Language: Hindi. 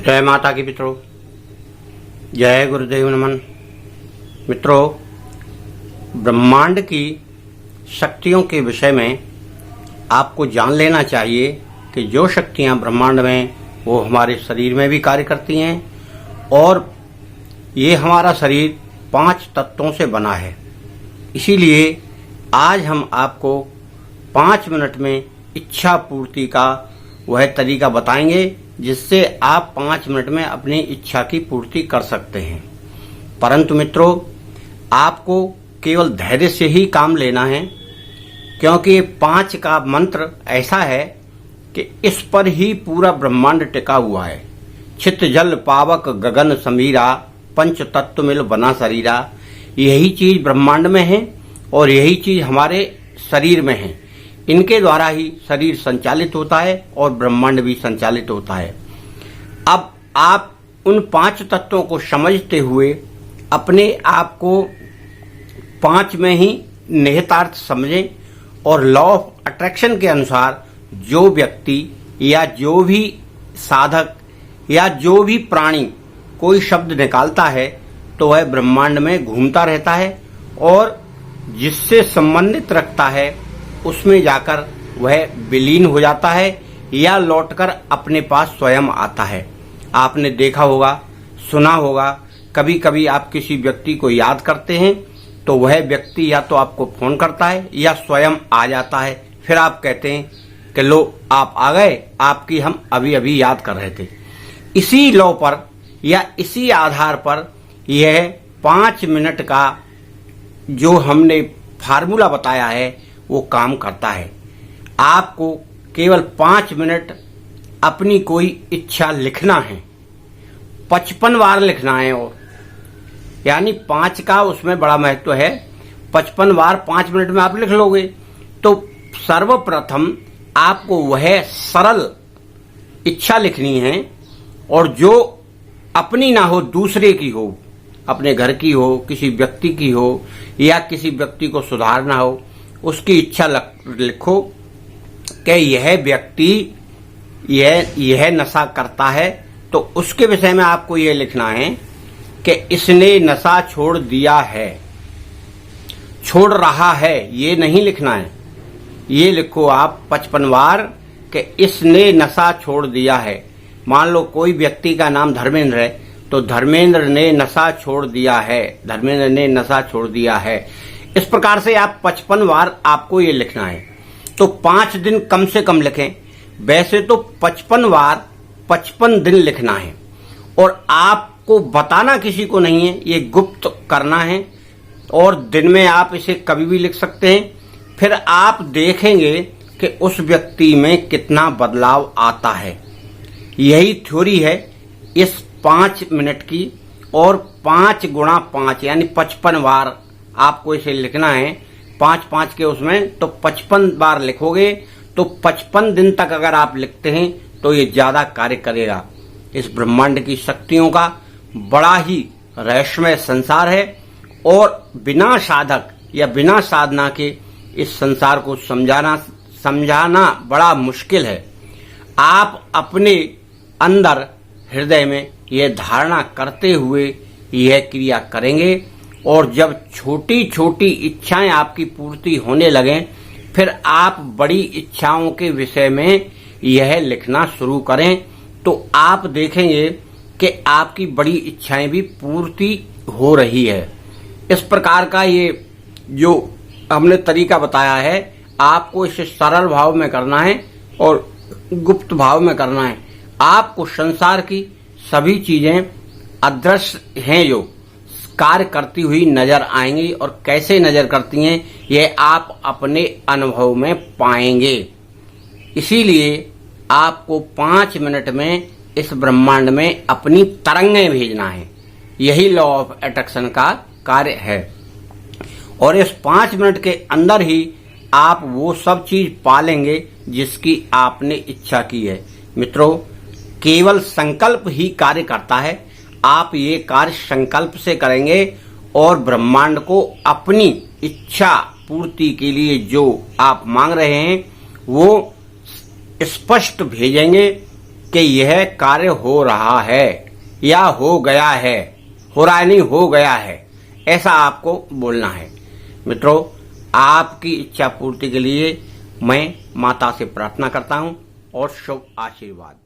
जय माता की पितरों, जय गुरुदेव नमन। मित्रों, ब्रह्मांड की शक्तियों के विषय में आपको जान लेना चाहिए कि जो शक्तियां ब्रह्मांड में वो हमारे शरीर में भी कार्य करती हैं और ये हमारा शरीर 5 तत्वों से बना है। इसीलिए आज हम आपको 5 मिनट में इच्छा पूर्ति का वह तरीका बताएंगे जिससे आप 5 मिनट में अपनी इच्छा की पूर्ति कर सकते हैं। परंतु मित्रों, आपको केवल धैर्य से ही काम लेना है, क्योंकि 5 का मंत्र ऐसा है कि इस पर ही पूरा ब्रह्मांड टिका हुआ है। छित जल पावक गगन समीरा, पंच तत्व मिल बना शरीरा। यही चीज ब्रह्मांड में है और यही चीज हमारे शरीर में है। इनके द्वारा ही शरीर संचालित होता है और ब्रह्मांड भी संचालित होता है। अब आप उन 5 तत्वों को समझते हुए अपने आप को 5 में ही निहितार्थ समझें और लॉ ऑफ अट्रैक्शन के अनुसार जो व्यक्ति या जो भी साधक या जो भी प्राणी कोई शब्द निकालता है तो वह ब्रह्मांड में घूमता रहता है और जिससे संबंधित रखता है उसमें जाकर वह विलीन हो जाता है या लौटकर अपने पास स्वयं आता है। आपने देखा होगा, सुना होगा, कभी कभी आप किसी व्यक्ति को याद करते हैं तो वह व्यक्ति या तो आपको फोन करता है या स्वयं आ जाता है। फिर आप कहते हैं कि लो आप आ गए, आपकी हम अभी अभी याद कर रहे थे। इसी लॉ पर या इसी आधार पर यह 5 मिनट का जो हमने फार्मूला बताया है वो काम करता है। आपको केवल 5 मिनट अपनी कोई इच्छा लिखना है, 55 बार लिखना है, और यानी 5 का उसमें बड़ा महत्व है। 55 बार 5 मिनट में आप लिख लोगे तो सर्वप्रथम आपको वह सरल इच्छा लिखनी है और जो अपनी ना हो, दूसरे की हो, अपने घर की हो, किसी व्यक्ति की हो या किसी व्यक्ति को सुधारना हो, उसकी इच्छा लिखो कि यह व्यक्ति यह नशा करता है तो उसके विषय में आपको यह लिखना है कि इसने नशा छोड़ दिया है, छोड़ रहा है, ये नहीं लिखना है। ये लिखो आप 55 बार कि इसने नशा छोड़ दिया है। मान लो कोई व्यक्ति का नाम धर्मेंद्र है तो धर्मेंद्र ने नशा छोड़ दिया है, धर्मेंद्र ने नशा छोड़ दिया है। इस प्रकार से आप 55 बार आपको ये लिखना है। तो 5 दिन कम से कम लिखें। वैसे तो 55 बार 55 दिन लिखना है और आपको बताना किसी को नहीं है, ये गुप्त करना है और दिन में आप इसे कभी भी लिख सकते हैं। फिर आप देखेंगे कि उस व्यक्ति में कितना बदलाव आता है। यही थ्योरी है इस 5 मिनट की। और 5 गुणा 5 यानी 55 बार आपको इसे लिखना है। 5-5 के उसमें तो 55 बार लिखोगे तो 55 दिन तक अगर आप लिखते हैं तो ये ज्यादा कार्य करेगा। इस ब्रह्मांड की शक्तियों का बड़ा ही रहस्यमय संसार है और बिना साधक या बिना साधना के इस संसार को समझाना बड़ा मुश्किल है। आप अपने अंदर हृदय में यह धारणा करते हुए यह क्रिया करेंगे और जब छोटी छोटी इच्छाएं आपकी पूर्ति होने लगें फिर आप बड़ी इच्छाओं के विषय में यह लिखना शुरू करें तो आप देखेंगे कि आपकी बड़ी इच्छाएं भी पूर्ति हो रही है। इस प्रकार का ये जो हमने तरीका बताया है आपको इसे सरल भाव में करना है और गुप्त भाव में करना है। आपको संसार की सभी चीजें अदृश्य हैं जो कार्य करती हुई नजर आएंगी और कैसे नजर करती हैं यह आप अपने अनुभव में पाएंगे। इसीलिए आपको 5 मिनट में इस ब्रह्मांड में अपनी तरंगें भेजना है। यही लॉ ऑफ अट्रैक्शन का कार्य है और इस 5 मिनट के अंदर ही आप वो सब चीज पालेंगे जिसकी आपने इच्छा की है। मित्रों, केवल संकल्प ही कार्य करता है। आप ये कार्य संकल्प से करेंगे और ब्रह्मांड को अपनी इच्छा पूर्ति के लिए जो आप मांग रहे हैं वो स्पष्ट भेजेंगे कि यह कार्य हो रहा है या हो गया है, हो रहा है नहीं, हो गया है, ऐसा आपको बोलना है। मित्रों, आपकी इच्छा पूर्ति के लिए मैं माता से प्रार्थना करता हूं और शुभ आशीर्वाद।